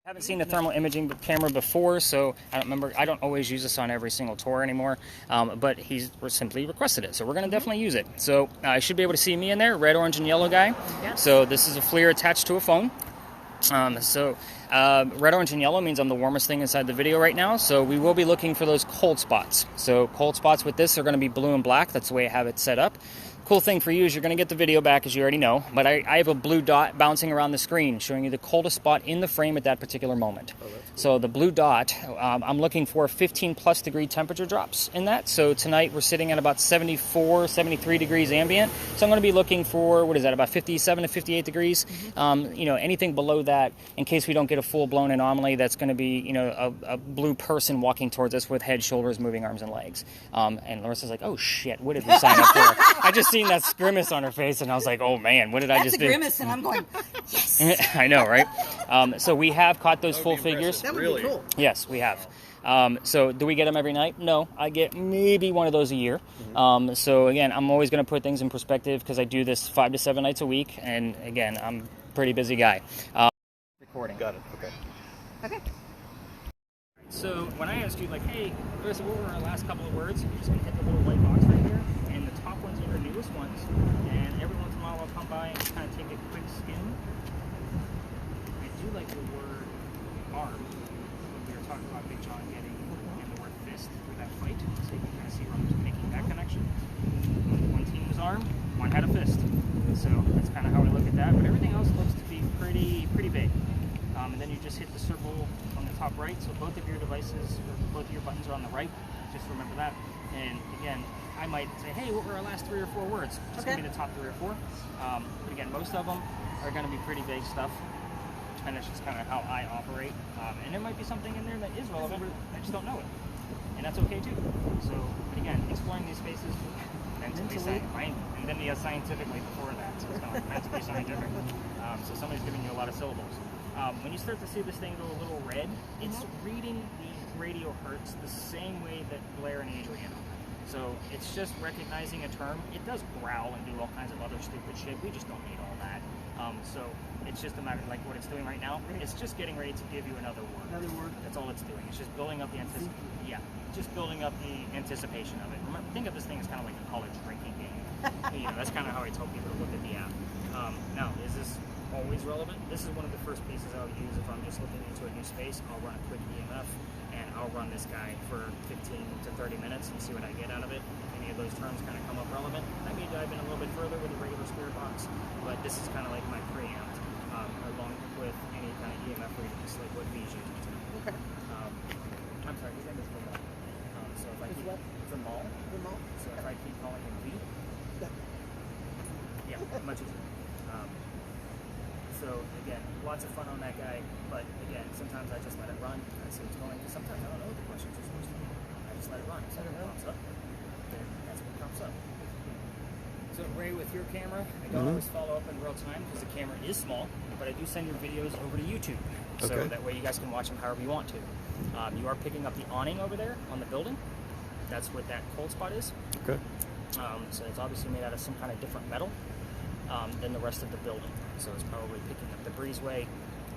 I haven't seen the thermal imaging camera before, so I don't remember. I don't always use this on every single tour anymore, but he's simply requested it, so we're going to definitely use it. So I should be able to see me in there, red, orange, and yellow guy. Yes. So this is a FLIR attached to a phone. Red, orange, and yellow means I'm the warmest thing inside the video right now, so we will be looking for those cold spots. So cold spots with this are going to be blue and black. That's the way I have it set up. Cool thing for you is you're going to get the video back, as you already know, but I have a blue dot bouncing around the screen showing you the coldest spot in the frame at that particular moment. Oh, cool. So the blue dot, I'm looking for 15 plus degree temperature drops in that. So tonight we're sitting at about 74, 73 degrees ambient. So I'm going to be looking for, what is that, about 57 to 58 degrees. Mm-hmm. Anything below that, in case we don't get a full-blown anomaly, that's going to be, a blue person walking towards us with head, shoulders, moving arms and legs. And Larissa's like, oh shit, what did we sign up for? I just seen that grimace on her face, and I was like, "Oh man, what did I just do?" That's a grimace, and I'm going, "Yes." I know, right? So we have caught those full figures. That would be cool. Yes, we have. So do we get them every night? No, I get maybe one of those a year. Mm-hmm. So again, I'm always going to put things in perspective because I do this 5 to 7 nights a week, and again, I'm a pretty busy guy. Recording. Got it. Okay. Okay. So when I ask you, like, hey, Larissa, what were our last couple of words? You're just going to hit the little white box right here. And the top ones are your newest ones, and every once in a while I'll come by and kind of take a quick skim. I do like the word arm. We were talking about Big John getting in the word fist with that fight, so you can kind of see where I'm making that connection. One team was arm, one had a fist. So that's kind of how I look at that, but everything else looks to be pretty big. And then you just hit the circle on the top right, so both of your devices, or both of your buttons are on the right. Just remember that. And again, I might say, hey, what were our last 3 or 4 words? It's going to be the top 3 or 4. But again, most of them are going to be pretty vague stuff. And that's just kind of how I operate. And there might be something in there that is relevant. I just don't know it. And that's okay too. So, but again, exploring these spaces mentally, and then scientifically before that. So it's kind of like mentally scientific. So somebody's giving you a lot of syllables. When you start to see this thing go a little red, it's reading the radio hertz the same way that Blair and Adrian are. So it's just recognizing a term. It does growl and do all kinds of other stupid shit. We just don't need all that. So it's just a matter of like what it's doing right now. It's just getting ready to give you another word. Another word. That's all it's doing. It's just building up the just building up the anticipation of it. Remember, think of this thing as kind of like a college drinking game. That's kind of how I tell people to look at the app. Now, is this always relevant? This is one of the first pieces I'll use if I'm just looking into a new space. I'll run a quick EMF. And I'll run this guy for 15 to 30 minutes and see what I get out of it. If any of those terms kind of come up relevant, I may dive in a little bit further with a regular spirit box, but this is kind of like my preamp, along with any kind of EMF readings, like what V's you do. Okay. I'm sorry, his name is VIMAL. So if I keep VIMAL. So if I keep calling him V, yeah, much easier. So again, lots of fun on that guy, but again, sometimes I just let it run. I see what's going. Sometimes I don't know what the questions are supposed to be. I just let it run. So it pops up, then that's what comes up. So Ray, with your camera, I don't always follow up in real time because the camera is small, but I do send your videos over to YouTube, so that way you guys can watch them however you want to. You are picking up the awning over there on the building. That's what that cold spot is. Okay. So it's obviously made out of some kind of different metal than the rest of the building. So it's probably picking up the breezeway,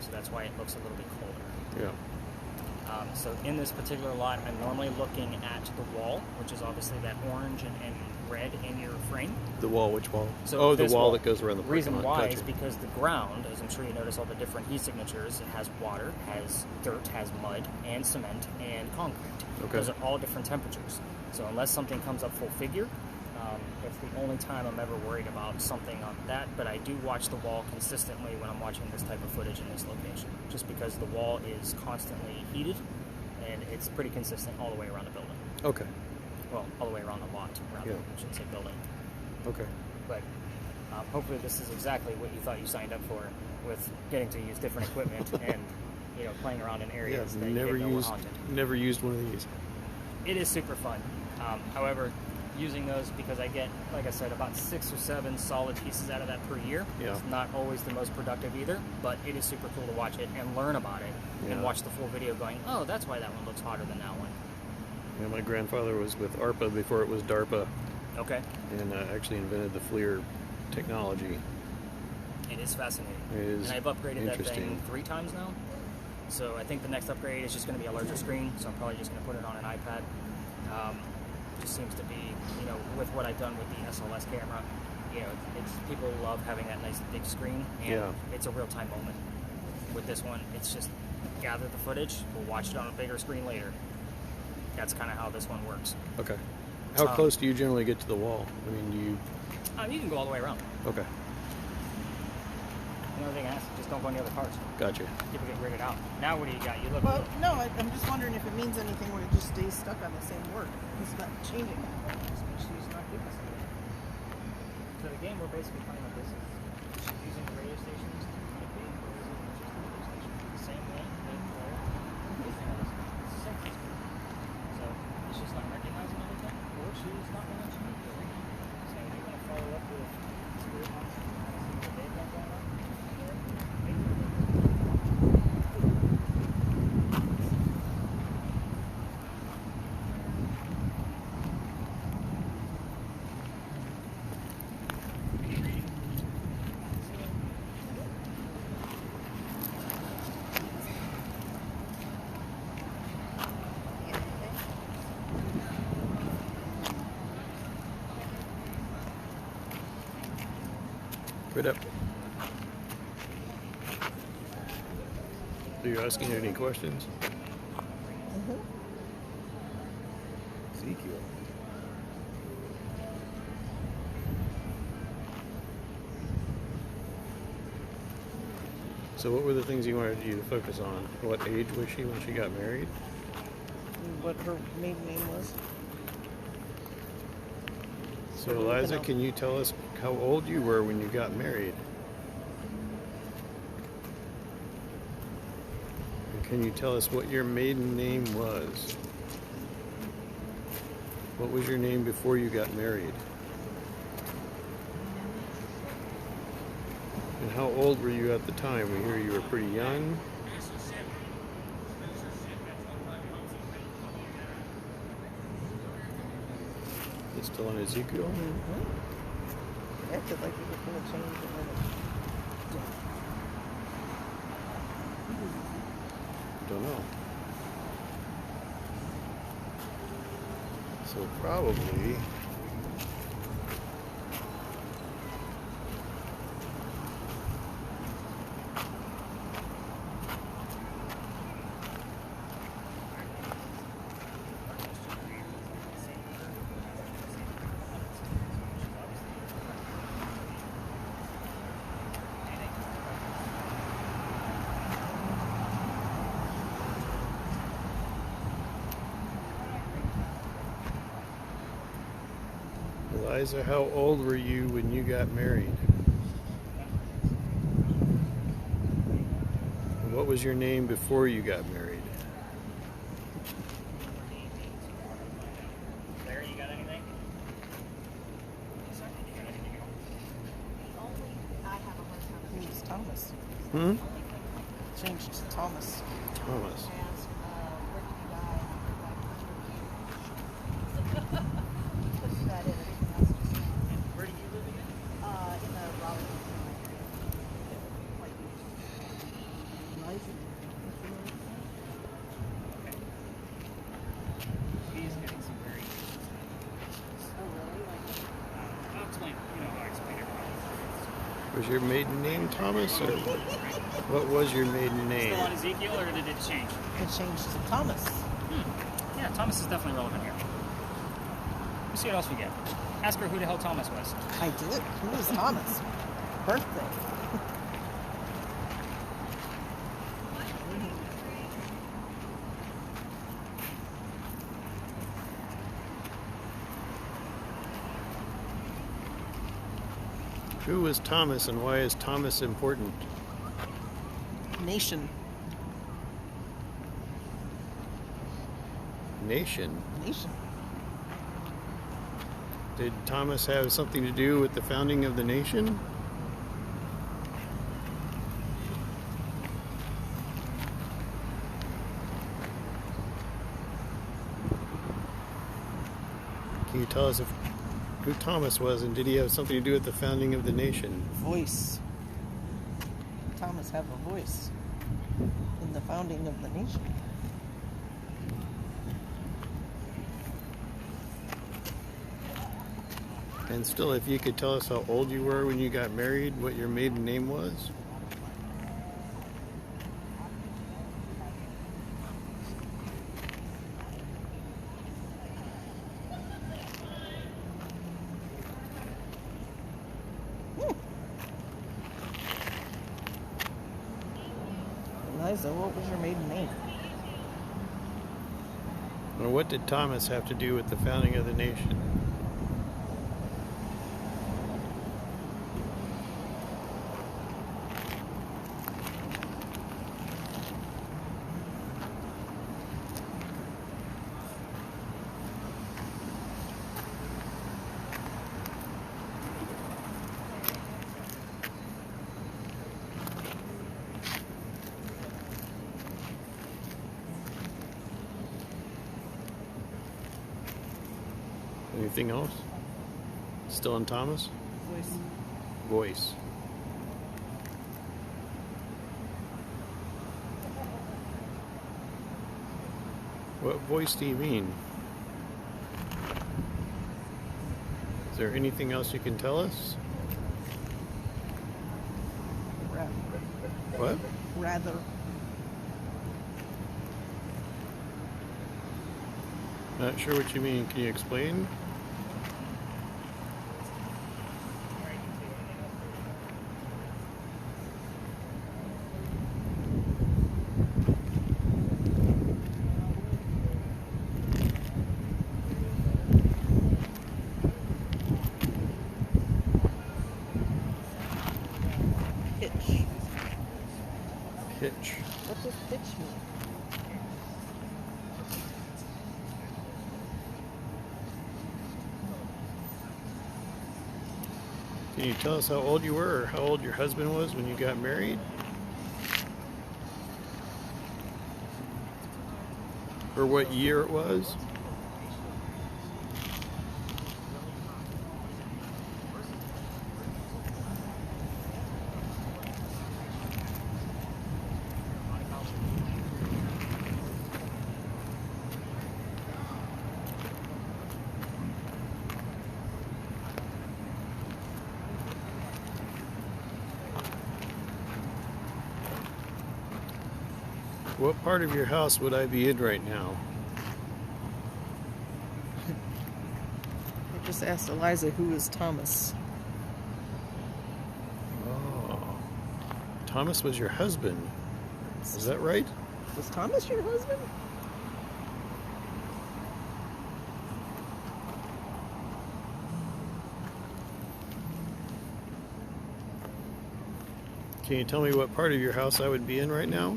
so that's why it looks a little bit colder. Yeah. So in this particular lot, I'm normally looking at the wall, which is obviously that orange and red in your frame. The wall, which wall? So the wall that goes around the parking lot. The reason why is because the ground, as I'm sure you notice all the different heat signatures, it has water, has dirt, has mud, and cement, and concrete. Okay. Those are all different temperatures. So unless something comes up full figure, it's the only time I'm ever worried about something on that, but I do watch the wall consistently when I'm watching this type of footage in this location, just because the wall is constantly heated, and it's pretty consistent all the way around the building. Okay. Well, all the way around the lot, I should say building. Okay. But hopefully this is exactly what you thought you signed up for, with getting to use different equipment and playing around in areas that you didn't know were haunted. Never used one of these. It is super fun. However, using those because I get, like I said, about 6 or 7 solid pieces out of that per year. Yeah. It's not always the most productive either, but it is super cool to watch it and learn about it and watch the full video going, oh, that's why that one looks hotter than that one. Yeah, my grandfather was with ARPA before it was DARPA. Okay. And actually invented the FLIR technology. It is fascinating. It is. And I've upgraded that thing 3 times now. So I think the next upgrade is just going to be a larger screen. So I'm probably just going to put it on an iPad. Just seems to be, you know, with what I've done with the SLS camera, you know, it's people love having that nice big screen, and it's a real-time moment. With this one, it's just gather the footage, we'll watch it on a bigger screen later. That's kind of how this one works. Okay. How close do you generally get to the wall? I mean, do you... You can go all the way around. Okay. Another thing I asked, just don't go near the cars. Gotcha. People get weirded out. Now what do you got? You look. Well, no, I'm just wondering if it means anything when it just stays stuck on the same word. It's not changing. Just make sure it's not doing something. So the game we're basically playing with this is using the radio stations to communicate, or is it just the radio station? The same way with BLAIR. It's the same thing. So it's just not recognizing everything, or she's not going to communicate. So you're going to follow up with spirit box and kind of see what they've got going on. Right up. Are you asking any questions? Ezekiel. So what were the things you wanted you to focus on? What age was she when she got married? What her maiden name was. So Eliza, can you tell us how old you were when you got married? And can you tell us what your maiden name was? What was your name before you got married? And how old were you at the time? We hear you were pretty young. It's still on Ezekiel? Acted like he was going to change it. Don't know. So probably... Eliza, how old were you when you got married? And what was your name before you got married? Larry, you got anything? He was Thomas. Hmm? Changed to Thomas. Thomas. Where do you live again? In the Raleigh. He's getting some very. I'll explain. You know, I'll explain everything. Was your maiden name Thomas? Or what was your maiden name? Still on Ezekiel, or did it change? It changed to Thomas. Yeah, Thomas is definitely relevant here. Let's see what else we get. Ask her who the hell Thomas was. I did. Who was Thomas? Birthday. Who was Thomas and why is Thomas important? Nation. Nation. Nation. Did Thomas have something to do with the founding of the nation? Can you tell us who Thomas was and did he have something to do with the founding of the nation? Voice. Thomas have a voice in in the founding of the nation. And still, if you could tell us how old you were when you got married, what your maiden name was. Eliza, what was your maiden name? Well, what did Thomas have to do with the founding of the nation? Anything else? Still on Thomas? Voice. Voice. What voice do you mean? Is there anything else you can tell us? What? Rather. Not sure what you mean. Can you explain? Pitch. Pitch. What does pitch mean? Can you tell us how old you were or how old your husband was when you got married? Or what year it was? What part of your house would I be in right now? I just asked Eliza who is Thomas. Oh. Thomas was your husband. Is that right? Was Thomas your husband? Can you tell me what part of your house I would be in right now?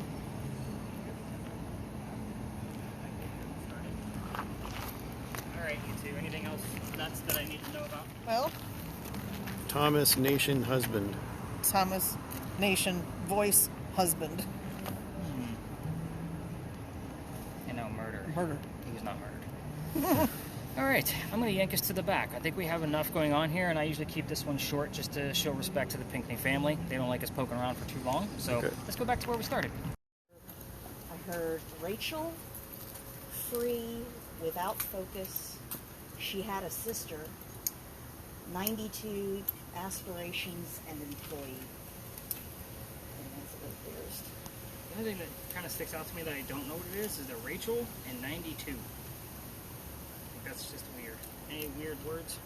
Alright, you two, anything else nuts that I need to know about? Well, Thomas Nation husband. Thomas Nation voice husband. And no, murder. Murder. He was not murdered. Alright, I'm going to yank us to the back. I think we have enough going on here, and I usually keep this one short just to show respect to the Pinckney family. They don't like us poking around for too long, so Okay. let's go back to where we started. I heard Rachel, free, without focus. She had a sister, 92, aspirations, and employee. And that's what it is. The only thing that kind of sticks out to me that I don't know what it is the Rachel and 92. I think that's just weird. Any weird words?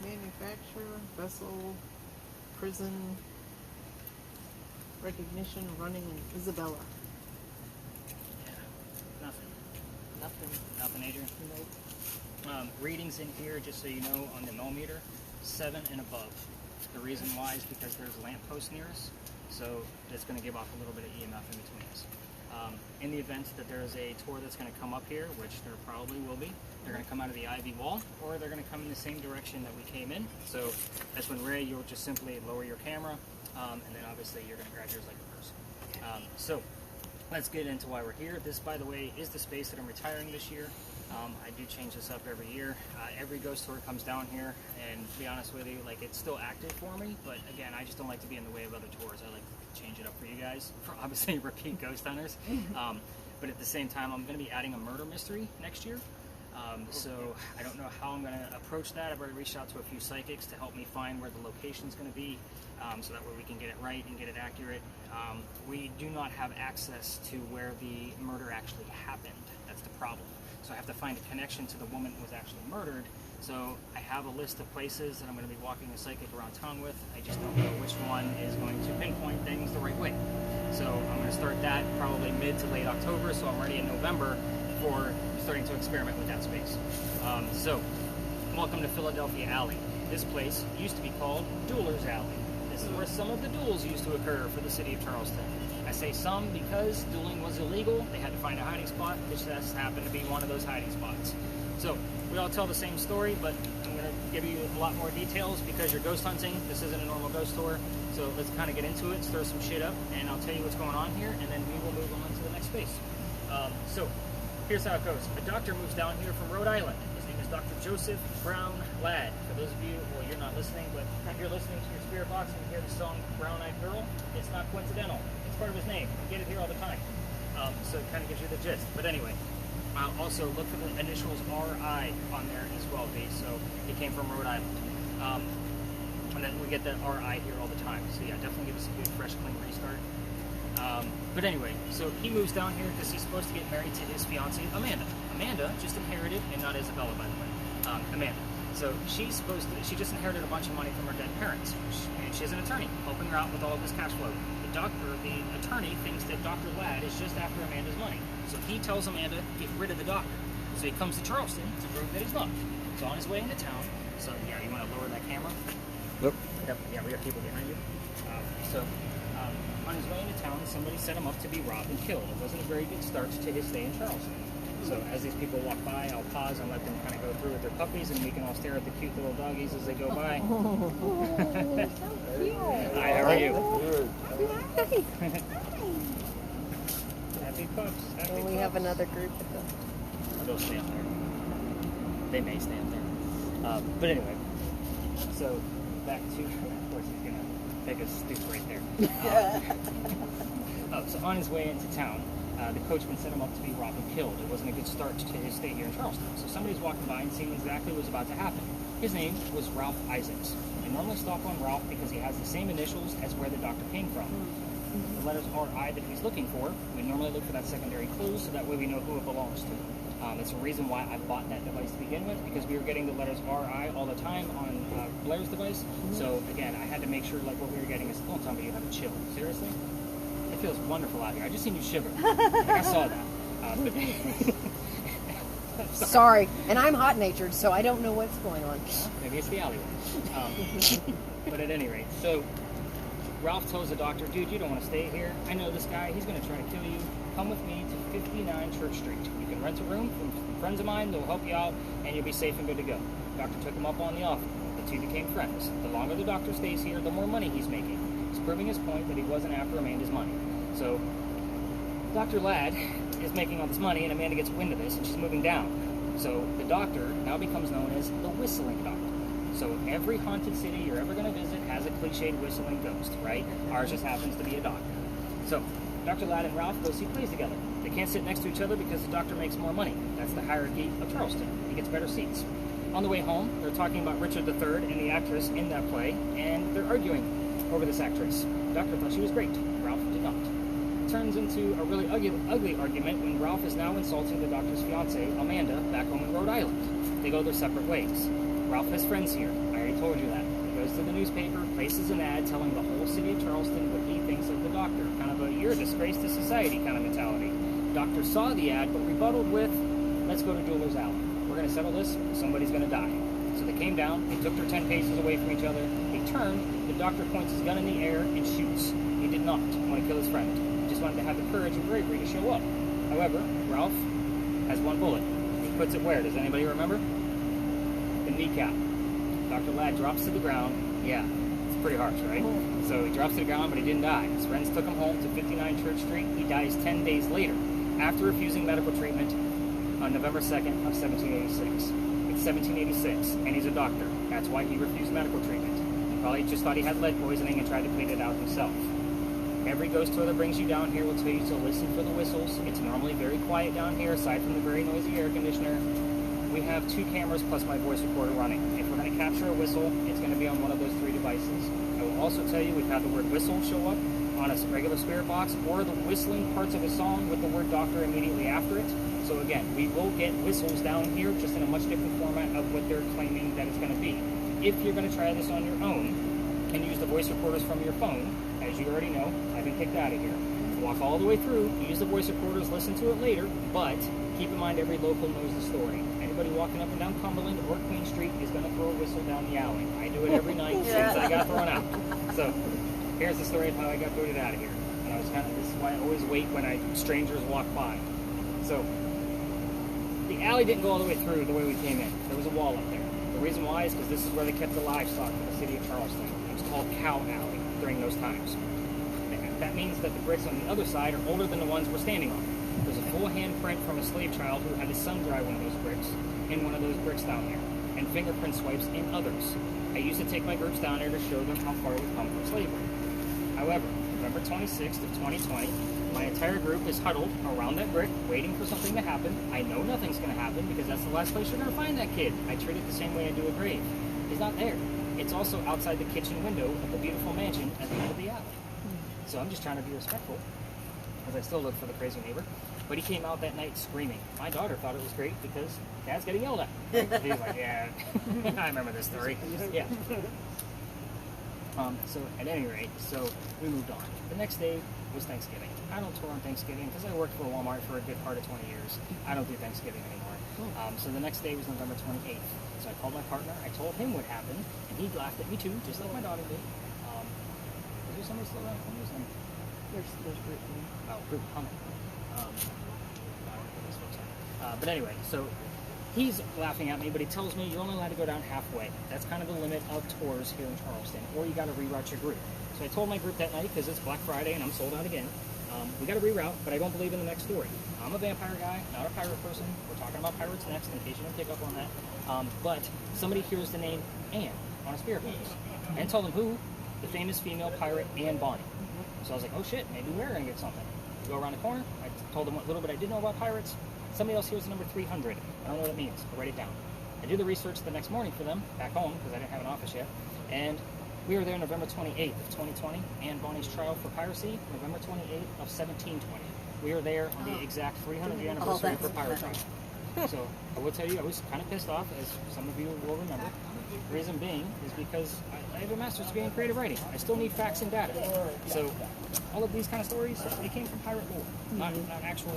Manufacturer, vessel, prison, recognition, running, Isabella. Yeah, nothing. Nothing. Adrian? Nope. Readings in here, just so you know, on the millimeter, 7 and above. The reason why is because there's lampposts near us, so it's going to give off a little bit of EMF in between us. In the event that there's a tour that's going to come up here, which there probably will be, they're going to come out of the ivy wall, or they're going to come in the same direction that we came in. So that's when Ray, you'll just simply lower your camera, and then obviously you're going to grab yours like a person. So let's get into why we're here. This, by the way, is the space that I'm retiring this year. I do change this up every year. Every ghost tour comes down here, and to be honest with you, like, it's still active for me, but again, I just don't like to be in the way of other tours. I like to change it up for you guys, for obviously repeat ghost hunters. But at the same time, I'm going to be adding a murder mystery next year. So I don't know how I'm going to approach that. I've already reached out to a few psychics to help me find where the location's going to be, so that way we can get it right and get it accurate. We do not have access to where the murder actually happened. That's the problem. So I have to find a connection to the woman who was actually murdered. So I have a list of places that I'm going to be walking a psychic around town with. I just don't know which one is going to pinpoint things the right way. So I'm going to start that probably mid to late October, so I'm ready in November for starting to experiment with that space. So, welcome to Philadelphia Alley. This place used to be called Dueler's Alley. This is where some of the duels used to occur for the city of Charleston. I say some because dueling was illegal. They had to find a hiding spot, which just happened to be one of those hiding spots. So, we all tell the same story, but I'm going to give you a lot more details because you're ghost hunting. This isn't a normal ghost tour. So let's kind of get into it, stir some shit up, and I'll tell you what's going on here, and then we will move on to the next space. So, here's how it goes. A doctor moves down here from Rhode Island. His name is Dr. Joseph Brown Ladd. For those of you, well, you're not listening, but if you're listening to your spirit box and you hear the song Brown-Eyed Girl, it's not coincidental. It's part of his name. You get it here all the time. So it kind of gives you the gist. But anyway, also look for the initials RI on there as well, B. So he came from Rhode Island. And then we get that RI here all the time. So yeah, definitely give us a good, fresh, clean restart. But anyway, so he moves down here because he's supposed to get married to his fiancée, Amanda. Amanda just inherited, and not Isabella, by the way, Amanda. So she just inherited a bunch of money from her dead parents, and she has an attorney helping her out with all of this cash flow. The attorney thinks that Dr. Ladd is just after Amanda's money. So he tells Amanda, get rid of the doctor. So he comes to Charleston to prove that he's not. So on his way into town, so yeah, you want to lower that camera? Nope. Yeah, we got people behind you. On his way into town, somebody set him up to be robbed and killed. It wasn't a very good start to his stay in Charleston. So as these people walk by, I'll pause and let them kind of go through with their puppies, and we can all stare at the cute little doggies as they go by. Hi, how are you? Happy pups. Happy And we pups. have another group with them. They'll stand there. They may stand there. But anyway, so back to, of course, he's going to take a stoop right there. So on his way into town, the coachman set him up to be robbed and killed. It wasn't a good start to his stay here in Charleston. So somebody's walking by and seeing exactly what was about to happen. His name was Ralph Isaacs. They normally stop on Ralph because he has the same initials as where the doctor came from. The letters RI that he's looking for, we normally look for that secondary clue so that way we know who it belongs to. That's the reason why I bought that device to begin with, because we were getting the letters RI all the time on Blair's device. So again, I had to make sure like what we were getting is, don't tell me you have a chill. Seriously? It feels wonderful out here. I just seen you shiver. Like, I saw that. But Sorry, and I'm hot-natured, so I don't know what's going on. maybe it's the alleyway. But at any rate, so Ralph tells the doctor, dude, you don't want to stay here. I know this guy. He's going to try to kill you. Come with me to 59 Church Street. You can rent a room from friends of mine. They'll help you out, and you'll be safe and good to go. Doctor took him up on the offer. The two became friends. The longer the doctor stays here, the more money he's making. He's proving his point that he wasn't after Amanda's money. So Dr. Ladd is making all this money, and Amanda gets wind of this, and she's moving down. So the doctor now becomes known as the Whistling Doctor. So every haunted city you're ever going to visit has a cliched whistling ghost, right? Ours just happens to be a doctor. So Dr. Ladd and Ralph go see plays together. They can't sit next to each other because the doctor makes more money. That's the hierarchy of Charleston. He gets better seats. On the way home, they're talking about Richard III and the actress in that play, and they're arguing over this actress. The doctor thought she was great. Ralph did not. It turns into a really ugly argument when Ralph is now insulting the doctor's fiancée, Amanda, back home in Rhode Island. They go their separate ways. Ralph has friends here. I already told you that. He goes to the newspaper, places an ad telling the whole city of Charleston what he thinks of the doctor. Kind of a, you're a disgrace to society kind of mentality. The doctor saw the ad, but rebutted with, let's go to Dueler's Alley. We're going to settle this, somebody's going to die. So they came down, they took their 10 paces away from each other, they turned, the doctor points his gun in the air and shoots. He did not want to kill his friend. He just wanted to have the courage and bravery to show up. However, Ralph has one bullet. He puts it where? Does anybody remember? The kneecap. Dr. Ladd drops to the ground. Yeah, pretty harsh, right? So he drops to the ground, but he didn't die. His friends took him home to 59 Church Street. He dies 10 days later after refusing medical treatment on November 2nd of 1786. It's 1786, and he's a doctor. That's why he refused medical treatment. He probably just thought he had lead poisoning and tried to clean it out himself. Every ghost tour that brings you down here will tell you to listen for the whistles. It's normally very quiet down here, aside from the very noisy air conditioner. We have 2 cameras plus my voice recorder running. If we're going to capture a whistle, it's going to be on one of those 3 devices. I will also tell you we've had the word whistle show up on a regular spirit box, or the whistling parts of a song with the word doctor immediately after it. So again, we will get whistles down here, just in a much different format of what they're claiming that it's going to be. If you're going to try this on your own and use the voice recorders from your phone, as you already know, I've been kicked out of here. Walk all the way through, use the voice recorders, listen to it later, but keep in mind every local knows the story. Anybody walking up and down Cumberland or Queen Street is going to throw a whistle down the alley. I do it every night since I got thrown out. So here's the story of how I got booted out of here. And I was this is why I always wait when strangers walk by. So the alley didn't go all the way through the way we came in. There was a wall up there. The reason why is because this is where they kept the livestock for the city of Charleston. It was called Cow Alley during those times. That means that the bricks on the other side are older than the ones we're standing on. There's a full handprint from a slave child who had his son dry one of those bricks in one of those bricks down there, and fingerprint swipes in others. I used to take my groups down there to show them how far we've come from slavery. However, November 26th of 2020, my entire group is huddled around that brick, waiting for something to happen. I know nothing's going to happen because that's the last place you're going to find that kid. I treat it the same way I do a grave. He's not there. It's also outside the kitchen window of the beautiful mansion at the end of the alley. So I'm just trying to be respectful, as I still look for the crazy neighbor. But he came out that night screaming. My daughter thought it was great because Dad's getting yelled at. He's like, yeah, I remember this story. Yeah. So at any rate, so we moved on. The next day was Thanksgiving. I don't tour on Thanksgiving because I worked for Walmart for a good part of 20 years. I don't do Thanksgiving anymore. So the next day was November 28th. So I called my partner. I told him what happened, and he laughed at me too, just like my daughter did. Is there somebody still around? There's group. Oh, group comment. But anyway, so he's laughing at me, but he tells me you're only allowed to go down halfway. That's kind of the limit of tours here in Charleston, or you got to reroute your group. So I told my group that night, because it's Black Friday and I'm sold out again, we got to reroute, but I don't believe in the next story. I'm a vampire guy, not a pirate person. We're talking about pirates next, in case you didn't pick up on that. But somebody hears the name Anne on a spirit box, and told them who, the famous female pirate Anne Bonny. So I was like, oh shit, maybe we're going to get something. Go around the corner. I told them what little bit I did know about pirates. Somebody else hears the number 300. I don't know what it means. I'll write it down. I did the research the next morning for them, back home, because I didn't have an office yet. And we were there November 28th of 2020. Anne Bonny's trial for piracy, November 28th of 1720. We were there on the exact 300th anniversary for pirate trial. So I will tell you, I was kind of pissed off, as some of you will remember. The reason being is because I have a master's degree in creative writing. I still need facts and data. So all of these kind of stories, they came from pirate lore, not actual,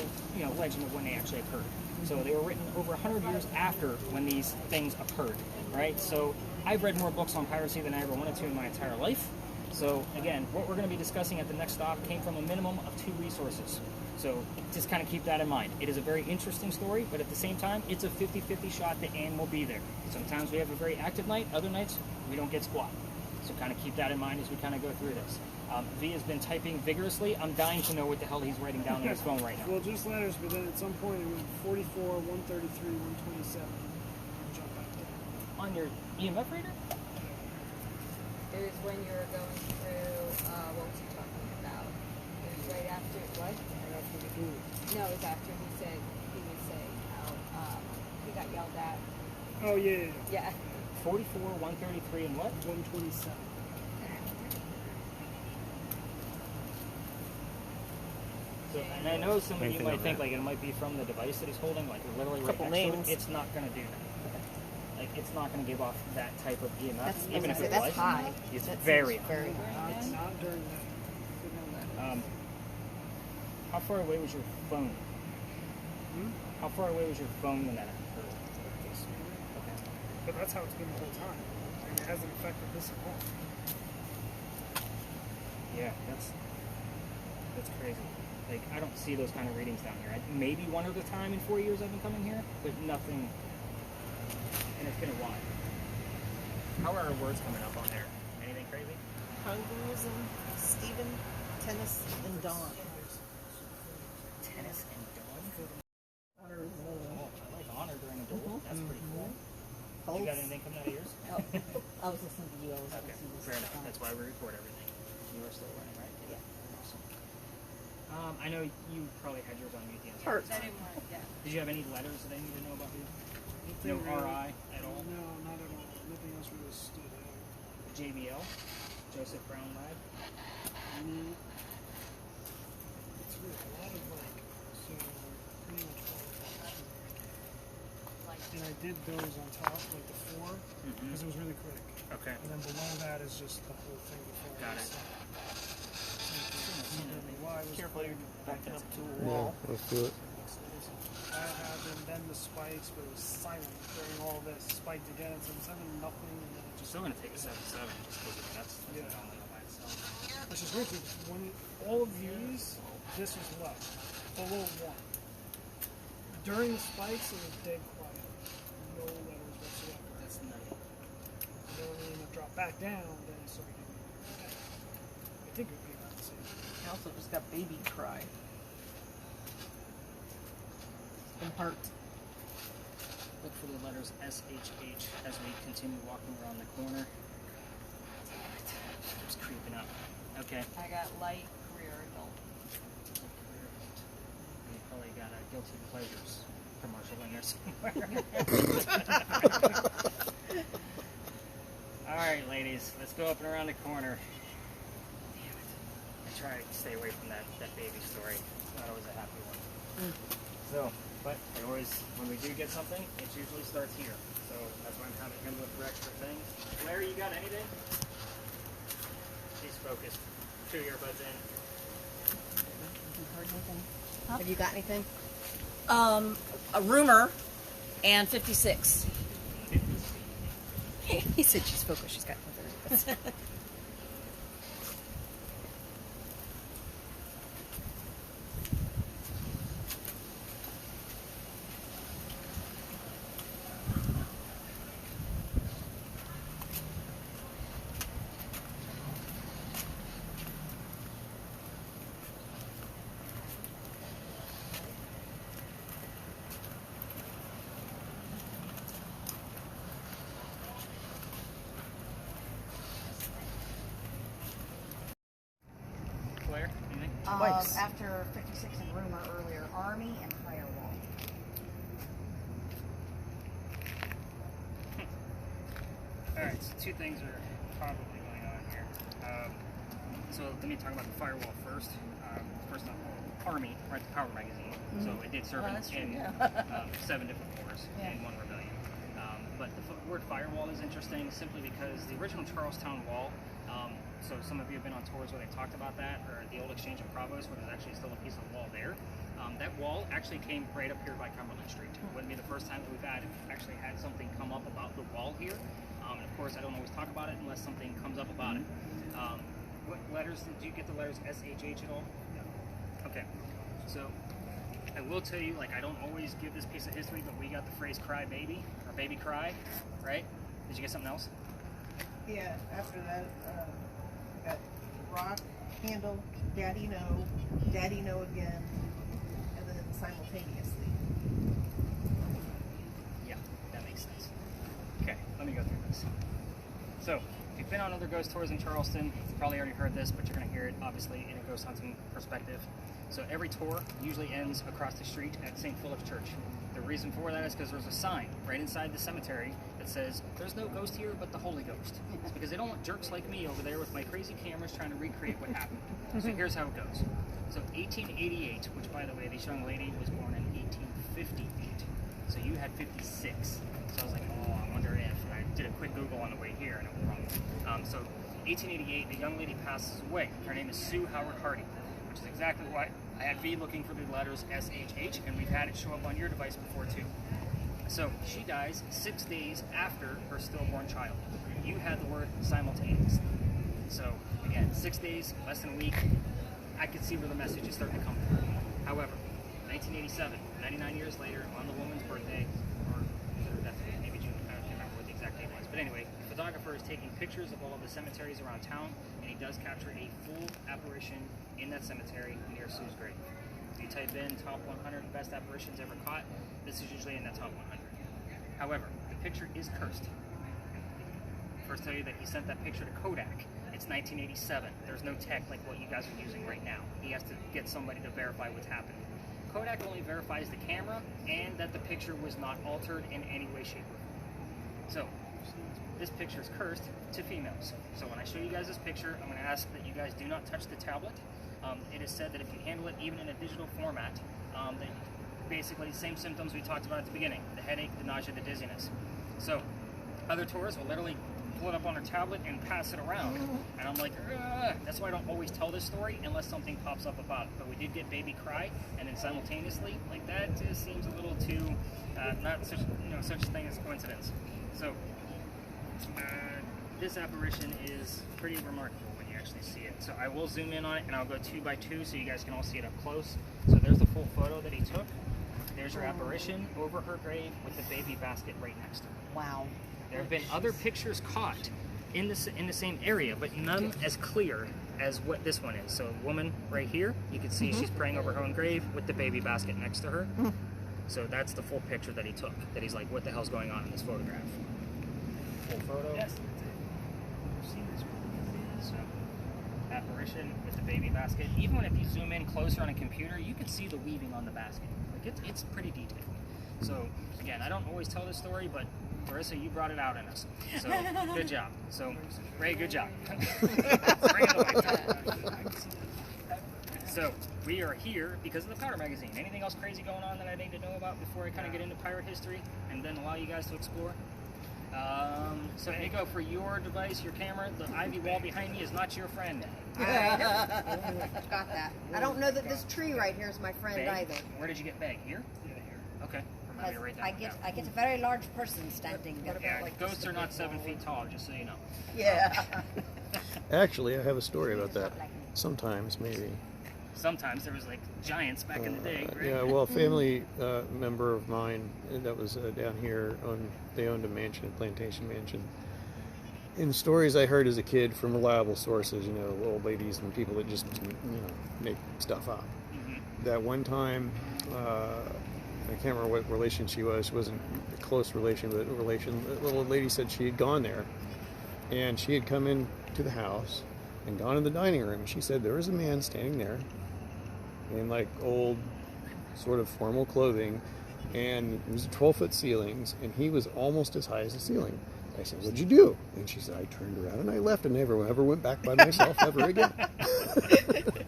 legend of when they actually occurred. So they were written over 100 years after when these things occurred, right? So I've read more books on piracy than I ever wanted to in my entire life. So again, what we're going to be discussing at the next stop came from a minimum of 2 resources. So just kind of keep that in mind. It is a very interesting story, but at the same time, it's a 50-50 shot that Anne will be there. Sometimes we have a very active night, other nights we don't get squat. So kind of keep that in mind as we kind of go through this. V has been typing vigorously. I'm dying to know what the hell he's writing down on his phone right now. Well, just letters, but then at some point it was 44, 133, 127. I'll jump back down. On your EMF reader? It was when you were going through, what was he talking about? It was right after, what? No, it was after he was saying how he got yelled at. Oh, yeah. Yeah. 44, 133, and what? 127. So, and I know some of you might think like it might be from the device that he's holding, like literally right Couple next to names. it. It's not going to do that. Like it's not going to give off that type of EMF, That's, even if it that's was. high. It's That very seems high. very high. Not during that. How far away was your phone? How far away was your phone when that occurred? Okay. But that's how it's been the whole time. And it hasn't affected this at all. Yeah, that's crazy. Like I don't see those kind of readings down here. Maybe one other time in 4 years I've been coming here, but nothing. And it's been a while. How are our words coming up on there? Anything crazy? Hinduism, Stephen, tennis, and Dawn. Tennis and dawn. Honor is another one. Oh, I like honor during a duel. That's pretty cool. You Pulse. got anything coming out of yours? Oh, I was listening to you. I was Okay, listening to fair enough. That's why we record everything. You are still running, right? Yeah. Awesome. I know you probably had yours on mute the entire Heart. I time. didn't want, yeah. Did you have any letters that I need to know about you? No Nothing really. RI at all? No, not at all. Nothing else really stood out. JBL? Joseph Brown Lab? It's weird. A lot of like, so pretty much all of that. And I did those on top, like the 4, because it was really quick. Okay. And then below that is just the whole thing before. Got it. Why was Careful, you're backing up to a Yeah, wall. let's do it. I had them, then the spikes, but it was silent during all this. Spiked again, so 7 nothing, and then it just. Still gonna take a 7-7 just because that's Yeah. phenomenal by itself. Which is weird because when all of these, this was left below 1. During the spikes, it was dead quiet. No letters whatsoever. That's nutty. And then when it dropped back down, then it started getting. I think it would be about the same. I also just got baby cry. And heart. Look for the letters SHH as we continue walking around the corner. It's creeping up. Okay. I got light career adult. You probably got a guilty pleasures commercial in there somewhere. All right, ladies, let's go up and around the corner. Damn it! I try to stay away from that baby story. It's not always a happy one. So, but I always, when we do get something, it usually starts here. So that's why I'm having him look for extra things. Larry, you got anything? He's focused. 2 earbuds in. Heard anything? Have you got anything? A rumor and 56. He said she's focused. She's got nothing. Claire, anything? Wipes. After 56 and rumor earlier, Army and firewall. Alright, so 2 things are probably going on here. So let me talk about the firewall first. First off, Army, right, the Power magazine. So it did serve that's true, in yeah. 7 different wars and 1 rebellion. But the word firewall is interesting simply because the original Charlestown Wall, so some of you have been on tours where they talked about that, or the old exchange of Provost, where there's actually still a piece of wall there. That wall actually came right up here by Cumberland Street. It wouldn't be the first time that we've actually had something come up about the wall here. And of course, I don't always talk about it unless something comes up about it. What letters, did you get the letters SHH at all? No. Okay. So, I will tell you, like, I don't always give this piece of history, but we got the phrase cry baby, or baby cry, right? Did you get something else? Yeah, after that, got rock, handle, daddy no again, and then simultaneously. Yeah, that makes sense. Okay, let me go through this. So, if you've been on other ghost tours in Charleston, you've probably already heard this, but you're going to hear it, obviously, in a ghost hunting perspective. So every tour usually ends across the street at St. Philip's Church. The reason for that is because there's a sign right inside the cemetery that says, there's no ghost here but the Holy Ghost. It's because they don't want jerks like me over there with my crazy cameras trying to recreate what happened. So here's how it goes. So 1888, which by the way, this young lady was born in 1858. So you had 56. So I was like, oh, I wonder if. And I did a quick Google on the way here and it was wrong. So 1888, the young lady passes away. Her name is Sue Howard Hardy, which is exactly what I had V looking for the letters SHH, and we've had it show up on your device before too. So she dies 6 days after her stillborn child. You had the word simultaneous. So again, 6 days, less than a week. I could see where the message is starting to come through. However, 1987, 99 years later, on the woman's birthday, or maybe June, I don't remember what the exact date was, but anyway, photographer is taking pictures of all of the cemeteries around town, and he does capture a full apparition in that cemetery near Sue's grave. If you type in top 100 best apparitions ever caught, this is usually in that top 100. However, the picture is cursed. First tell you that he sent that picture to Kodak. It's 1987. There's no tech like what you guys are using right now. He has to get somebody to verify what's happened. Kodak only verifies the camera and that the picture was not altered in any way, shape, or form. So, this picture is cursed to females. So when I show you guys this picture, I'm going to ask that you guys do not touch the tablet. It is said that if you handle it even in a digital format, that basically the same symptoms we talked about at the beginning, the headache, the nausea, the dizziness. So other tourists will literally pull it up on their tablet and pass it around. And I'm like, ugh. That's why I don't always tell this story unless something pops up about it. But we did get baby cry, and then simultaneously, like that just seems a little too, not such, such a thing as coincidence. So this apparition is pretty remarkable when you actually see it. So I will zoom in on it, and I'll go 2 by 2 so you guys can all see it up close. So there's the full photo that he took. There's your apparition over her grave with the baby basket right next to her. Wow. There have been other pictures caught in the same area, but none as clear as what this one is. So a woman right here, you can see she's praying over her own grave with the baby basket next to her. So that's the full picture that he took. That he's like, what the hell's going on in this photograph? Full photo. Yes, that's it. You've seen this one. So apparition with the baby basket. Even when if you zoom in closer on a computer, you can see the weaving on the basket. Like it's pretty detailed. So again, I don't always tell this story, but Marissa, you brought it out in us. So good job. So Ray, good job. Bring it away. So we are here because of the Powder Magazine. Anything else crazy going on that I need to know about before I kind of get into pirate history and then allow you guys to explore? So Nico, for your device, your camera, the ivy wall behind me is not your friend. Got that. I don't know that this tree right here is my friend Bag? either. Where did you get bag? Here? Okay. Remind me to write that one down. I get a very large person standing there. Yeah, ghosts are not 7 feet tall, just so you know. Yeah. Actually, I have a story about that. Sometimes, maybe. Sometimes there was like giants back in the day, right? Yeah, well, a family member of mine that was down here, they owned a mansion, a plantation mansion. In stories I heard as a kid from reliable sources, old ladies and people that just, make stuff up. Mm-hmm. That one time, I can't remember what relation she was. She wasn't a close relation, but a relation. The little lady said she had gone there, and she had come into the house and gone in the dining room. She said there was a man standing there in like old sort of formal clothing, and it was 12-foot ceilings, and he was almost as high as the ceiling. I said, "What'd you do?" And she said, "I turned around and I left and never ever went back by myself ever again."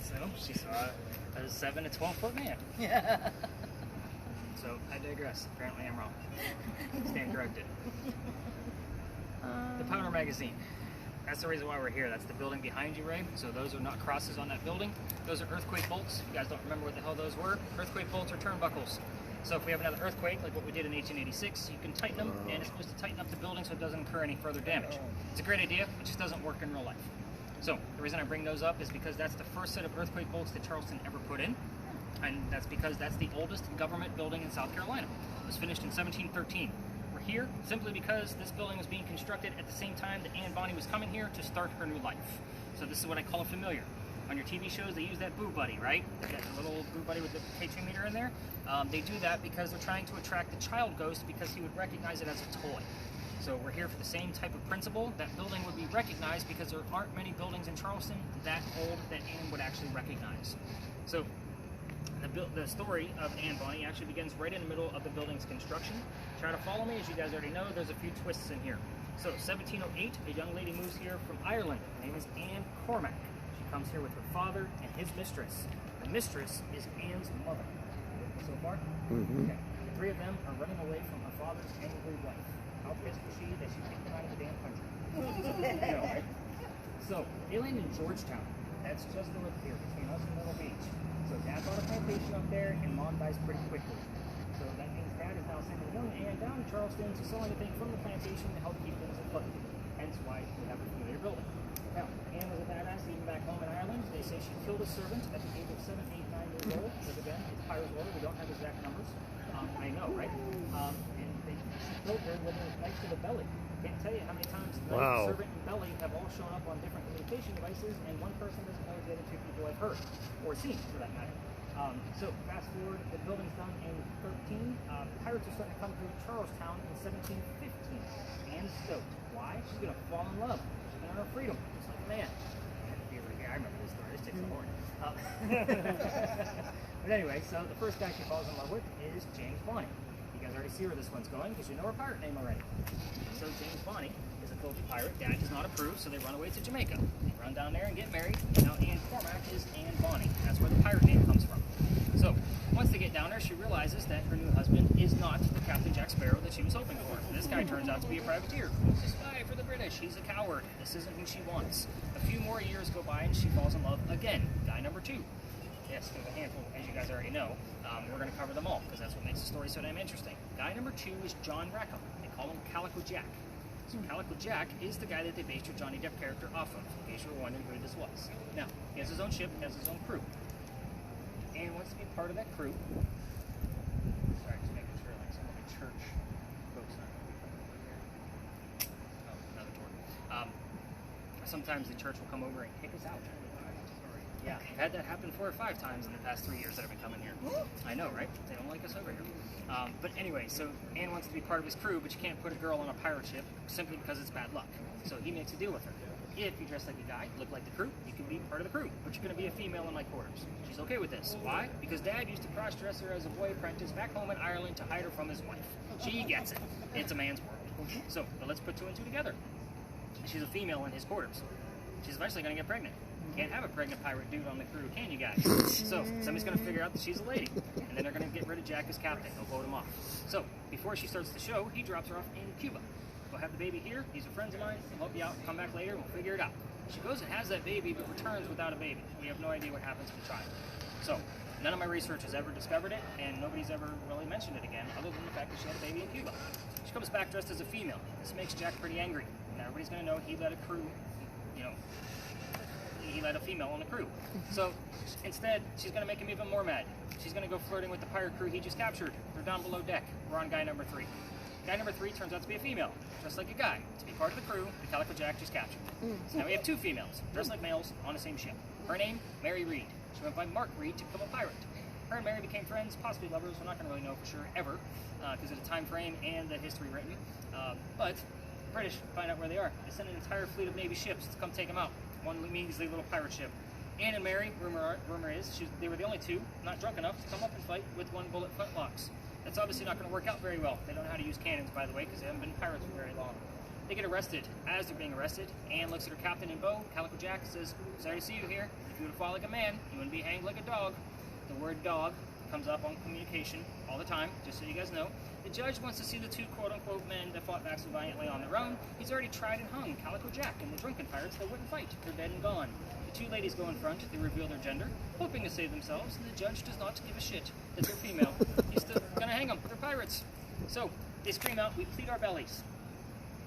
So she saw a 7 to 12-foot man. Yeah. So I digress. Apparently I'm wrong. Stand corrected. The Powder Magazine. That's the reason why we're here. That's the building behind you, Ray. So those are not crosses on that building. Those are earthquake bolts. You guys don't remember what the hell those were? Earthquake bolts are turnbuckles. So if we have another earthquake, like what we did in 1886, you can tighten them, and it's supposed to tighten up the building so it doesn't incur any further damage. It's a great idea, it just doesn't work in real life. So the reason I bring those up is because that's the first set of earthquake bolts that Charleston ever put in, and that's because that's the oldest government building in South Carolina. It was finished in 1713. We're here simply because this building was being constructed at the same time that Anne Bonny was coming here to start her new life. So this is what I call a familiar. On your TV shows, they use that boo buddy, right? They got the little boo buddy with the K2 meter in there. They do that because they're trying to attract the child ghost because he would recognize it as a toy. So we're here for the same type of principle. That building would be recognized because there aren't many buildings in Charleston that old that Anne would actually recognize. So the story of Anne Bonny actually begins right in the middle of the building's construction. Try to follow me. As you guys already know, there's a few twists in here. So 1708, a young lady moves here from Ireland. Her name is Anne Cormac. She comes here with her father and his mistress. The mistress is Anne's mother. So far? Mm-hmm. Okay. The three of them are running away from her father's angry wife. How pissed was she that she kicked them out of the damn country? Right? So they land in Georgetown. That's just north of here, between us and Myrtle Beach. So Dad bought a plantation up there, and Mom dies pretty quickly. So that means Dad is now sending young Anne down to Charleston to sell anything from the plantation to help keep things afloat. Hence why we have a familiar building. Now, Anne was a badass even back home in Ireland. They say she killed a servant at the age of 7, 8, 9 years old. Because again, it's Pirate's Lore. We don't have exact numbers. I know, right? And she built her with a knife to the belly. can't tell you how many times the Wow. servant and belly have all shown up on different communication devices, and one person doesn't know the other two people have heard or seen, for that matter. So fast forward, the building's done in 13. Pirates are starting to come through Charlestown in 1715. Anne's stoked. Why? She's gonna fall in love. She's gonna earn her freedom, just like a man. I remember this story. This takes a horn. But anyway, so the first guy she falls in love with is James Bonny. You guys already see where this one's going because you know her pirate name already. So James Bonny is a filthy pirate. Dad does not approve, so they run away to Jamaica. They run down there and get married. Now Anne Cormac is Anne Bonny. That's where the pirate name comes from. So once they get down there, she realizes that her new husband is not the Captain Jack Sparrow that she was hoping for. This guy turns out to be a privateer. He's a spy for the British. He's a coward. This isn't who she wants. A few more years go by and she falls in love again. Guy number 2. Yes, there's a handful, as you guys already know. We're going to cover them all because that's what makes the story so damn interesting. Guy number 2 is John Rackham. They call him Calico Jack. So Calico Jack is the guy that they based your Johnny Depp character off of, in case you were wondering who this was. Now, he has his own ship, he has his own crew. And wants to be part of that crew. Sorry, just making sure like some of the church folks aren't going to be coming over here. Oh, another door. Sometimes the church will come over and kick us out. Yeah, I've had that happen 4 or 5 times in the past 3 years that I've been coming here. I know, right? They don't like us over here. But anyway, so Anne wants to be part of his crew, but you can't put a girl on a pirate ship simply because it's bad luck. So he makes a deal with her. If you dress like a guy, look like the crew, you can be part of the crew, but you're going to be a female in my quarters. She's okay with this. Why? Because Dad used to cross-dress her as a boy apprentice back home in Ireland to hide her from his wife. She gets it. It's a man's world. So, but let's put 2 and 2 together. She's a female in his quarters. She's eventually going to get pregnant. Can't have a pregnant pirate dude on the crew, can you guys? So somebody's going to figure out that she's a lady, and then they're going to get rid of Jack as captain. They'll vote him off. So before she starts the show, he drops her off in Cuba. We'll have the baby here. These are friends of mine. They'll help you out. Come back later, and we'll figure it out. She goes and has that baby, but returns without a baby. We have no idea what happens to the child. So none of my research has ever discovered it, and nobody's ever really mentioned it again, other than the fact that she had a baby in Cuba. She comes back dressed as a female. This makes Jack pretty angry. Now everybody's going to know he let a crew, he let a female on the crew. So instead, she's going to make him even more mad. She's going to go flirting with the pirate crew he just captured. They're down below deck. We're on guy number 3. Guy number 3 turns out to be a female, just like a guy, to be part of the crew the Calico Jack just captured. So now we have 2 females, dressed like males, on the same ship. Her name, Mary Reed. She went by Mark Reed to become a pirate. Her and Mary became friends, possibly lovers. We're not going to really know for sure, ever, because of the time frame and the history written. But the British find out where they are. They send an entire fleet of Navy ships to come take them out. One measly little pirate ship. Anne and Mary, rumor is, they were the only 2 not drunk enough to come up and fight with 1 bullet flintlocks. That's obviously not going to work out very well. They don't know how to use cannons, by the way, because they haven't been pirates for very long. They get arrested. As they're being arrested, Anne looks at her captain in bow. Calico Jack says, "Sorry to see you here. If you would have fought like a man, you wouldn't be hanged like a dog." The word dog comes up on communication all the time, just so you guys know. The judge wants to see the 2 quote-unquote men that fought back so valiantly on their own. He's already tried and hung Calico Jack and the drunken pirates that wouldn't fight. They're dead and gone. The 2 ladies go in front. They reveal their gender, hoping to save themselves, and the judge does not give a shit that they're female. He's still going to hang them. They're pirates. So they scream out, "We plead our bellies."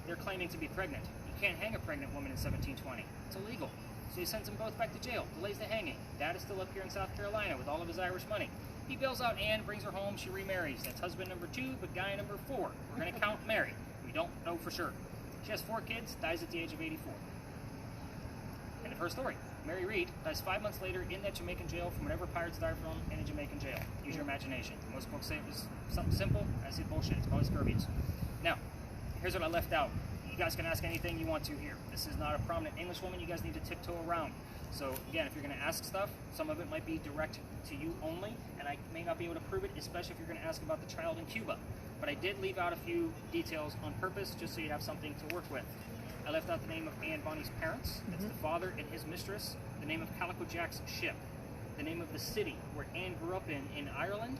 They're claiming to be pregnant. You can't hang a pregnant woman in 1720. It's illegal. So he sends them both back to jail, delays the hanging. Dad is still up here in South Carolina with all of his Irish money. He bails out Anne, brings her home, she remarries. That's husband number 2, but guy number 4. We're going to count Mary. We don't know for sure. She has 4 kids, dies at the age of 84. End of her story. Mary Reed dies 5 months later in that Jamaican jail from whatever pirates died from in a Jamaican jail. Use your imagination. Most folks say it was something simple. I say bullshit. It's probably scorpions. Now, here's what I left out. You guys can ask anything you want to here. This is not a prominent English woman. You guys need to tiptoe around. So again, if you're going to ask stuff, some of it might be direct to you only, and I may not be able to prove it, especially if you're going to ask about the child in Cuba. But I did leave out a few details on purpose, just so you have something to work with. I left out the name of Anne Bonny's parents. That's the father and his mistress. The name of Calico Jack's ship. The name of the city where Anne grew up in Ireland,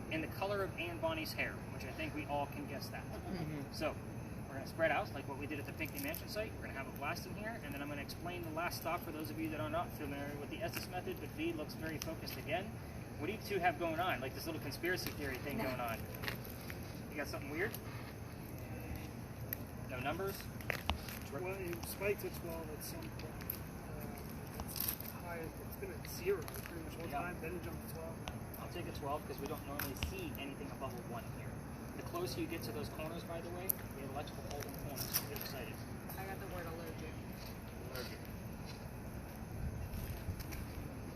and the color of Anne Bonny's hair, which I think we all can guess that. So we're going to spread out like what we did at the Pinckney Mansion site. We're going to have a blast in here, and then I'm going to explain the last stop for those of you that are not familiar with the Estes method, but V looks very focused again. What do you 2 have going on? Like this little conspiracy theory thing going on. You got something weird? No numbers? Well, it spiked at 12 at some point. It's high. It's been at 0 pretty much all the time. Then it jumped to 12. I'll take a 12 because we don't normally see anything above a 1 here. The closer you get to those corners, by the way, the electrical hold in the corners. Get excited. I got the word allergic. Allergic.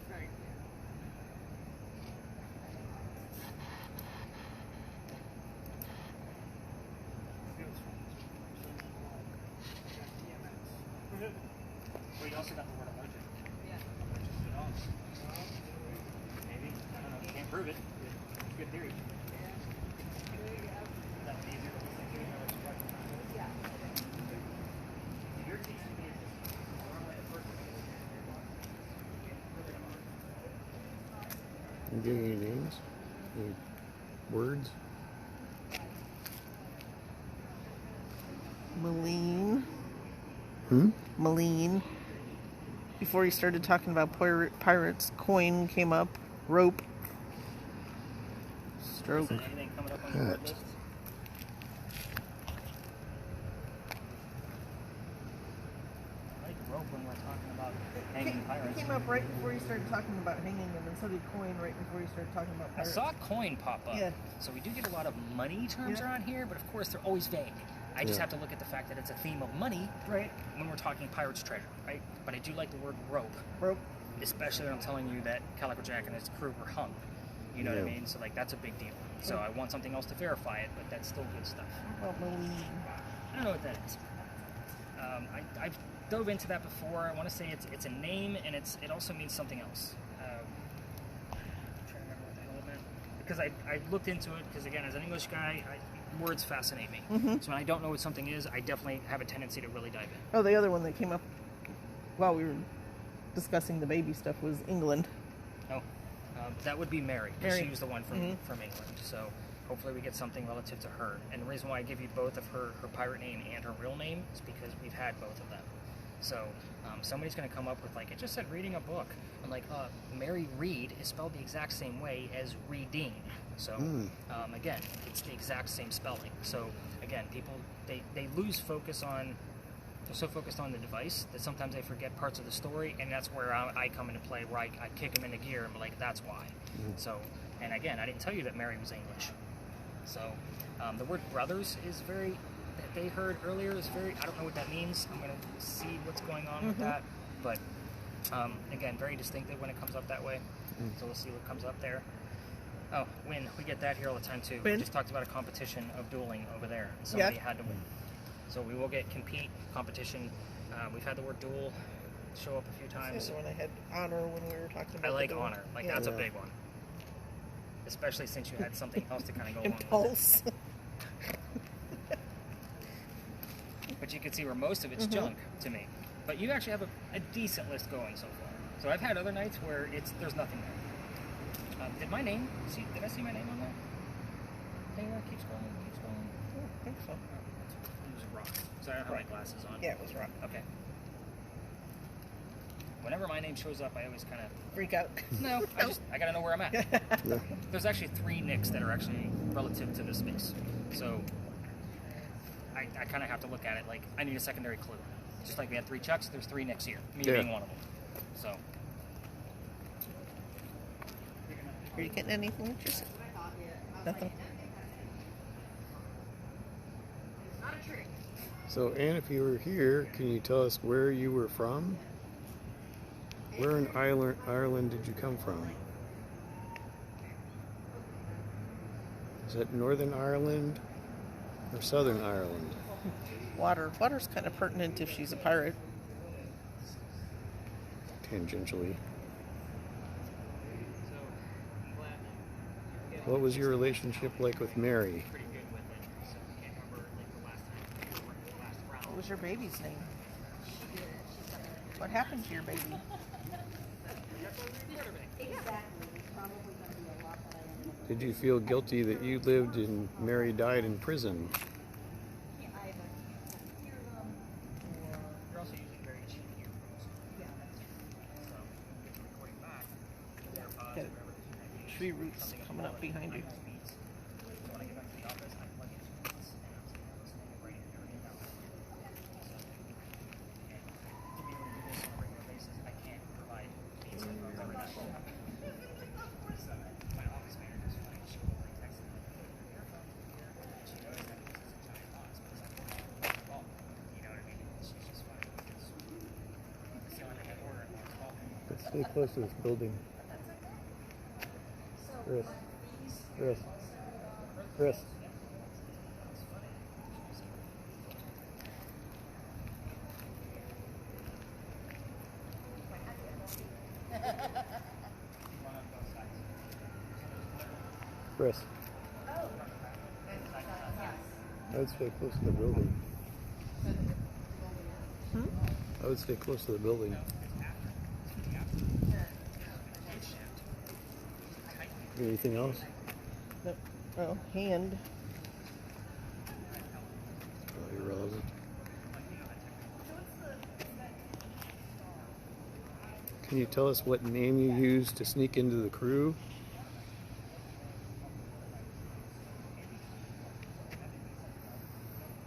Very clear. Well, you also got the word allergic. Yeah. Allergic to dogs. Maybe. I don't know. You can't prove it. Good theory. Yeah. There you go. That would be easier to listen to. Yeah. If you're teaching me this, normally the first thing You give any names? Any words? Malene. Hmm? Malene. Before he started talking about pirates, coin came up. Rope. Stroke. anything coming up on your word Hat. list? I like rope when we're talking about hanging pirates. Came up right before you started talking about hanging him, and so did coin right before you started talking about I pirates. saw coin pop up. Yeah. So we do get a lot of money terms Yeah. around here, but of course they're always vague. I just Yeah. have to look at the fact that it's a theme of money Right. when we're talking pirate's treasure, right? But I do like the word rope, Rope. especially when I'm telling you that Calico Jack and his crew were hung. You know what I Yeah. mean? So like that's a big deal. So I want something else to verify it, but that's still good stuff. Well, Malene. I don't know what that is. I've dove into that before. I want to say it's a name, and it also means something else. I'm trying to remember what the hell it meant. Because I looked into it, because again, as an English guy, words fascinate me. So when I don't know what something is, I definitely have a tendency to really dive in. Oh, the other one that came up while we were discussing the baby stuff was England. Oh, that would be Mary, because Mary. she was the one from England. So hopefully we get something relative to her. And the reason why I give you both of her pirate name and her real name is because we've had both of them. So somebody's going to come up with, like, it just said reading a book. I'm like, Mary Read is spelled the exact same way as reading. So, again, it's the exact same spelling. So, again, people, they lose focus on, they're so focused on the device that sometimes they forget parts of the story, and that's where I come into play, where I kick them into gear and be like, that's why. So, and again, I didn't tell you that Mary was English. So, the word brothers is very, that they heard earlier is very, I don't know what that means. I'm going to see what's going on with that. But, again, very distinctive when it comes up that way. So we'll see what comes up there. Oh, win. We get that here all the time, too. Win? We just talked about a competition of dueling over there. Somebody had to win. So we will get compete, competition. We've had the word duel show up a few times. The one I had honor when we were talking about. I like the duel. honor. Like, Yeah. that's a big one. Especially since you had something else to kind of go along with it. Impulse. But you can see where most of it's junk to me. But you actually have a decent list going so far. So I've had other nights where there's nothing there. Did I see my name on there? Anywhere? Keep scrolling. I think so. It was a rock. So I don't have my glasses on. Yeah, it was wrong. Okay. Whenever my name shows up, I always kind of Freak out. no. I gotta know where I'm at. Yeah. There's actually 3 nicks that are actually relative to this space. So I kind of have to look at it like I need a secondary clue. Just like we had 3 Chucks, there's 3 nicks here. Me being one of them. So Are you getting anything interesting? Nothing. So, Anne, if you were here, can you tell us where you were from? Where in Ireland did you come from? Is that Northern Ireland or Southern Ireland? Water. Water's kind of pertinent if she's a pirate. Tangentially. What was your relationship like with Mary? pretty good with it. So I can't remember like the last time we were in the last round. What was your baby's name? What happened to your baby? Did you feel guilty that you lived and Mary died in prison? You're also using very cheap earphones. Yeah. So when you're recording back, AirPods Got or whatever it is you might use, tree roots something of coming up quality, behind you. high speeds. So when I get back to the office, I plug in Beats and I'm sitting there listening and writing everything down. So, and to be able to do this on a regular basis, I can't provide Beats headphones every night. So my office manager's fine. She will like text me like, "Hey, your earphones in here." Stay close to this building. Chris. Chris. Chris. Chris. I would stay close to the building. I would stay close to the building. Anything else? Nope. Oh, hand. Oh, irrelevant. Can you tell us what name you used to sneak into the crew?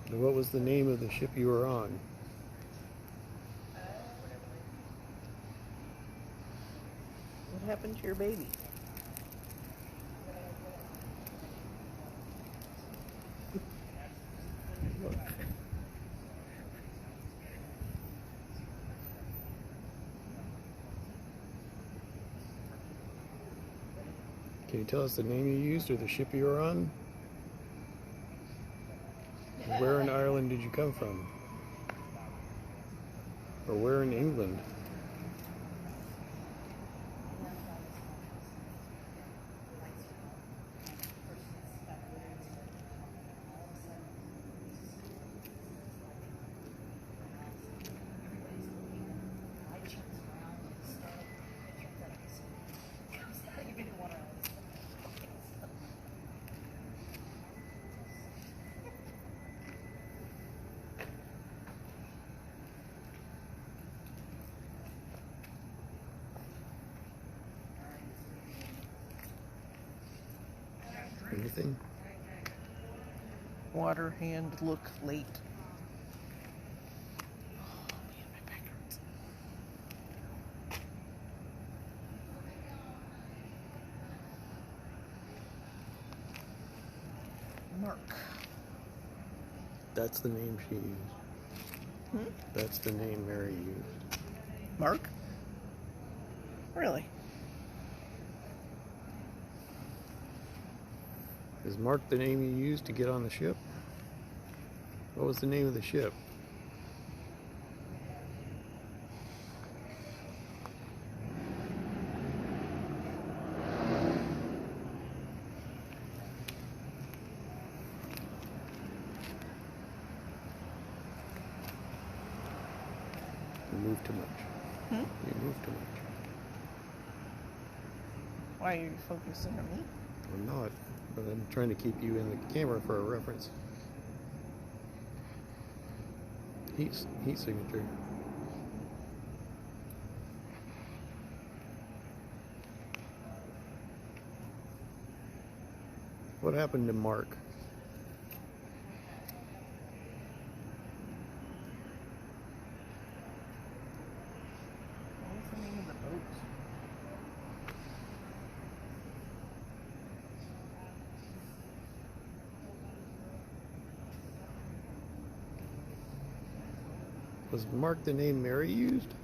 And what was the name of the ship you were on? What happened to your baby? Can you tell us the name you used or the ship you were on? And where in Ireland did you come from? Or where in England? Anything? Water, hand, look, late. Oh man, my back hurts. Mark. That's the name she used. That's the name Mary used. Mark? Really? Is Mark the name you used to get on the ship? What was the name of the ship? You move too much. You move too much. Why are you focusing on me? I'm not, but I'm trying to keep you in the camera for a reference. Heat signature. What happened to Mark? What was the name of the boat? Was Mark the name Mary used?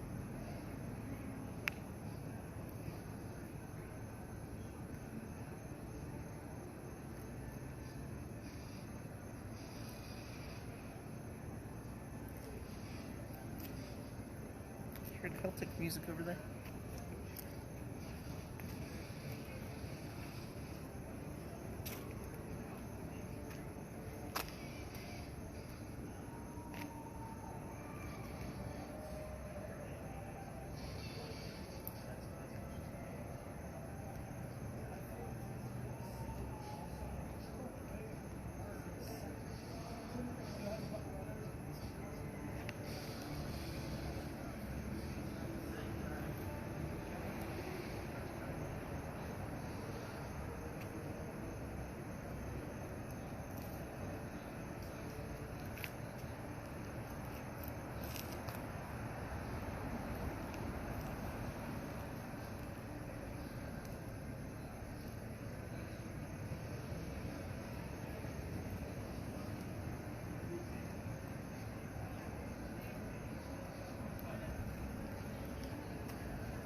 You heard Celtic music over there?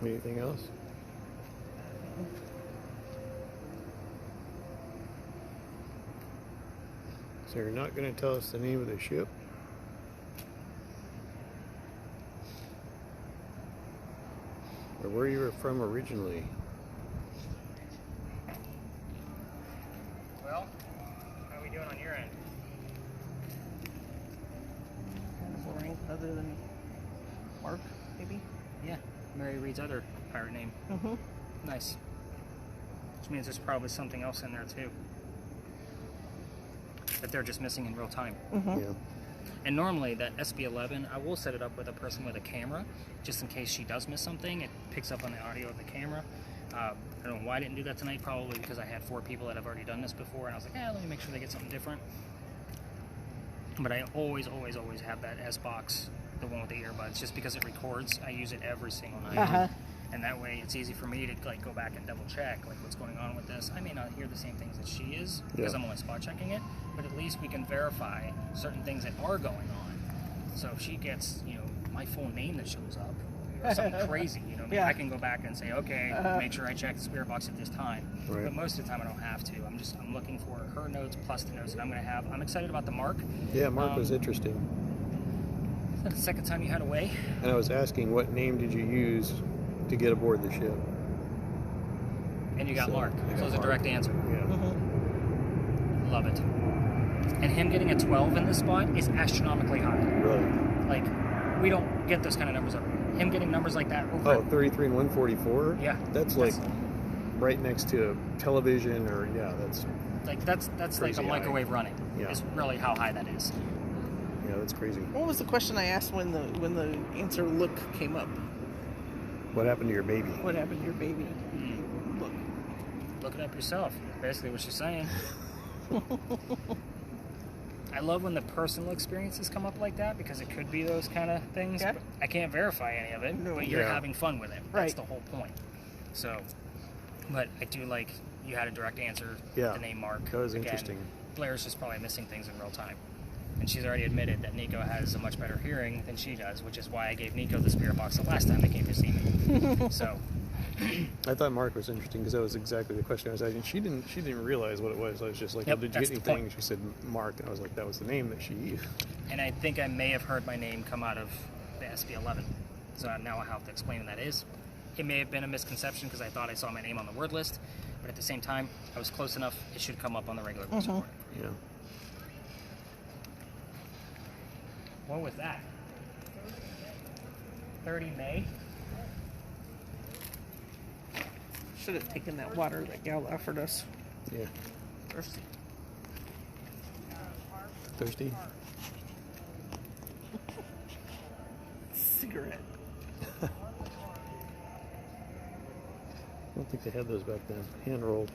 Anything else? So you're not going to tell us the name of the ship? Or where you were from originally? Well, how are we doing on your end? Kind of boring, other than Mark, maybe. Yeah, Mary Reed's other pirate name. Mm-hmm. Nice. Which means there's probably something else in there too that they're just missing in real time. Mm-hmm. Yeah. And normally that SB11, I will set it up with a person with a camera, just in case she does miss something. It picks up on the audio of the camera. I don't know why I didn't do that tonight. Probably because I had 4 people that have already done this before, and I was like, let me make sure they get something different. But I always have that S box, the one with the earbuds, just because it records. I use it every single night. Uh-huh. And that way it's easy for me to like go back and double check like what's going on with this. I may not hear the same things that she is because I'm only spot checking it, but at least we can verify certain things that are going on. So if she gets, my full name that shows up or something crazy, Yeah. I can go back and say, okay, make sure I check the spirit box at this time. Right. But most of the time I don't have to. I'm looking for her notes plus the notes that I'm going to have. I'm excited about the mark. Yeah, Mark was interesting. Is that the second time you had away? And I was asking, what name did you use to get aboard the ship? And you got So, Mark. I So got it's a Mark. direct answer. Yeah. Mm-hmm. Love it. And him getting a 12 in this spot is astronomically high. Really? Like, we don't get those kind of numbers over here. Him getting numbers like that over Oh, 33 and 144? Yeah. That's like right next to television, or that's that's like crazy a high. microwave running. Yeah. Is really how high that is. yeah, that's crazy. What was the question I asked when the answer look came up? What happened to your baby? What happened to your baby? Look. Look it up yourself. Basically what she's saying. I love when the personal experiences come up like that because it could be those kind of things. Yeah. But I can't verify any of it, No. but you're Yeah. having fun with it. That's Right. the whole point. So, but I do like you had a direct answer. Yeah. The name Mark. That was Again, interesting. Blair's just probably missing things in real time. And she's already admitted that Nico has a much better hearing than she does, which is why I gave Nico the spirit box the last time they came to see me. So, I thought Mark was interesting because that was exactly the question I was asking. She didn't realize what it was. I was just like, Yep, did you that's get the anything? point. She said Mark, and I was like, that was the name that she used. and I think I may have heard my name come out of the SB11. So now I have to explain what that is. It may have been a misconception because I thought I saw my name on the word list, but at the same time, I was close enough. It should come up on the regular books report. Yeah. What was that? 30 May? Should have taken that water that gal offered us. Yeah. Thirsty. Thirsty? Cigarette. I don't think they had those back then. Hand rolled.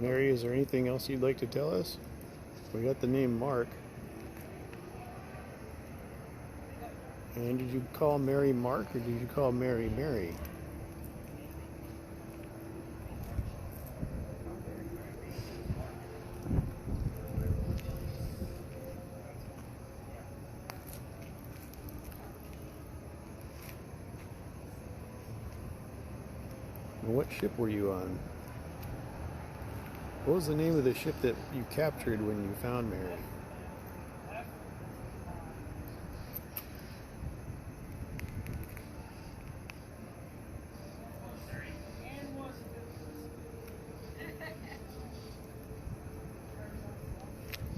Mary, is there anything else you'd like to tell us? We got the name Mark. And did you call Mary Mark or did you call Mary Mary? And what ship were you on? What was the name of the ship that you captured when you found Mary?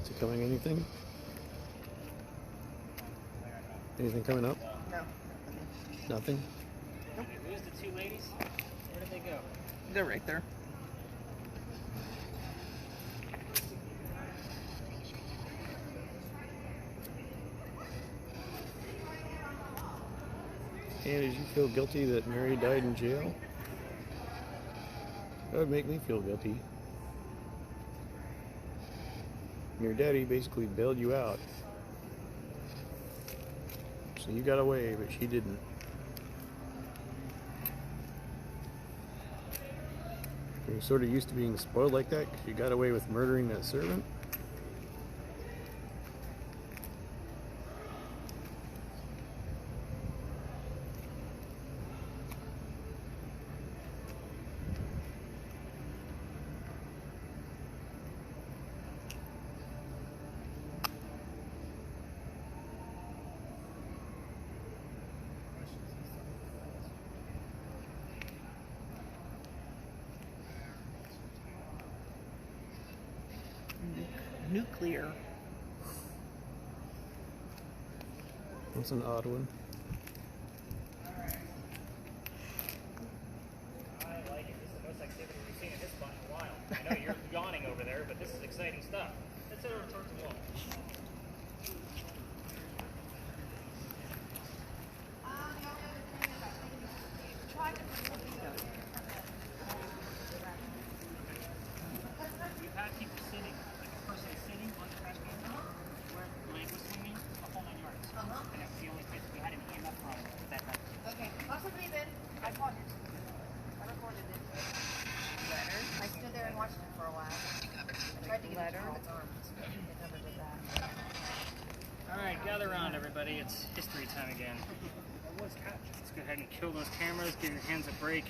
Is it coming anything? Anything coming up? No. Nothing? Who's the two ladies? Where did they go? They're right there. And did you feel guilty that Mary died in jail? That would make me feel guilty. Your daddy basically bailed you out. So you got away, but she didn't. You're sort of used to being spoiled like that because you got away with murdering that servant. Nuclear. That's an odd one. I like it. This is the most activity we've seen in this spot in a while. I know you're yawning over there, but this is exciting stuff. Let's head over towards the wall. We've had people sitting, like a person sitting on the crash can where the leg was swinging a whole 9 yards. And that's the only place we had an EMF from that night. Okay, lots of breathing. I caught it. I recorded it. Letter. I stood there and watched it for a while. I tried to get it to move its arms. It never did that. All right, gather around, everybody. It's history time again. Let's go ahead and kill those cameras, give your hands a break.